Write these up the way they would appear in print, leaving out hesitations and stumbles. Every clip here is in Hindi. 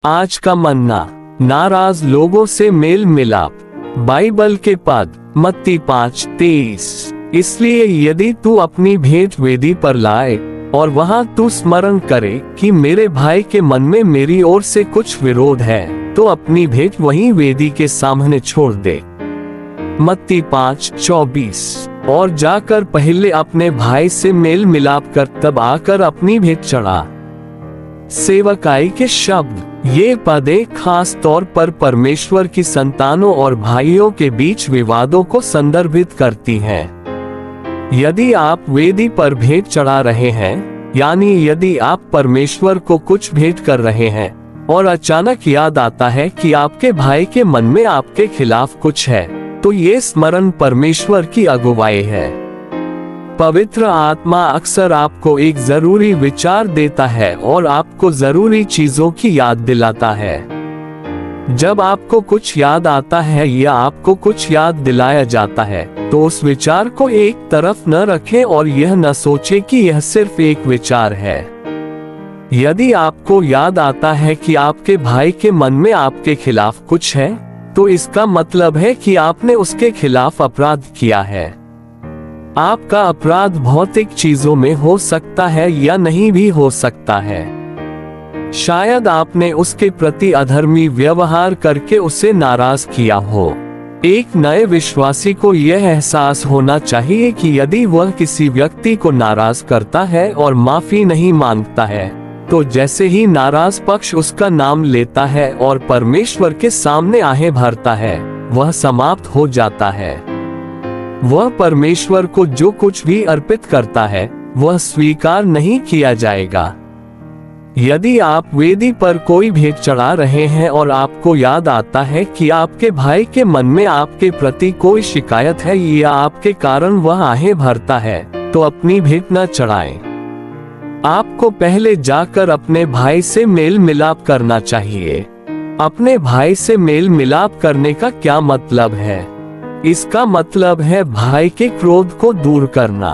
आज का मन्ना, नाराज लोगों से मेल मिलाप। बाइबल के पद, मत्ती 5:23। इसलिए यदि तू अपनी भेंट वेदी पर लाए और वहां तू स्मरण करे कि मेरे भाई के मन में मेरी ओर से कुछ विरोध है, तो अपनी भेंट वहीं वेदी के सामने छोड़ दे। मत्ती 5:24। और जाकर पहले अपने भाई से मेल मिलाप कर तब आकर अपनी भेंट चढ़ा। सेवकाई के शब्द, ये पदें खास तौर पर परमेश्वर की संतानों और भाइयों के बीच विवादों को संदर्भित करती हैं। यदि आप वेदी पर भेंट चढ़ा रहे हैं, यानी यदि आप परमेश्वर को कुछ भेंट कर रहे हैं और अचानक याद आता है कि आपके भाई के मन में आपके खिलाफ कुछ है, तो ये स्मरण परमेश्वर की अगुवाई है। पवित्र आत्मा अक्सर आपको एक जरूरी विचार देता है और आपको जरूरी चीजों की याद दिलाता है। जब आपको कुछ याद आता है या आपको कुछ याद दिलाया जाता है, तो उस विचार को एक तरफ न रखें और यह न सोचें कि यह सिर्फ एक विचार है। यदि आपको याद आता है कि आपके भाई के मन में आपके खिलाफ कुछ है, तो इसका मतलब है कि आपने उसके खिलाफ अपराध किया है। आपका अपराध भौतिक चीजों में हो सकता है या नहीं भी हो सकता है। शायद आपने उसके प्रति अधर्मी व्यवहार करके उसे नाराज किया हो। एक नए विश्वासी को यह एहसास होना चाहिए कि यदि वह किसी व्यक्ति को नाराज करता है और माफी नहीं मांगता है, तो जैसे ही नाराज पक्ष उसका नाम लेता है और परमेश्वर के सामने आहें भरता है, वह समाप्त हो जाता है। वह परमेश्वर को जो कुछ भी अर्पित करता है, वह स्वीकार नहीं किया जाएगा। यदि आप वेदी पर कोई भेंट चढ़ा रहे हैं और आपको याद आता है कि आपके भाई के मन में आपके प्रति कोई शिकायत है या आपके कारण वह आहें भरता है, तो अपनी भेंट न चढ़ाएं। आपको पहले जाकर अपने भाई से मेल मिलाप करना चाहिए। अपने भाई से मेल मिलाप करने का क्या मतलब है? इसका मतलब है भाई के क्रोध को दूर करना।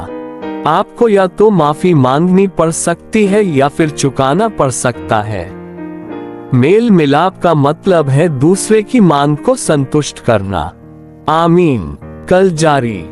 आपको या तो माफी मांगनी पड़ सकती है या फिर चुकाना पड़ सकता है। मेल मिलाप का मतलब है दूसरे की मांग को संतुष्ट करना। आमीन। कल जारी।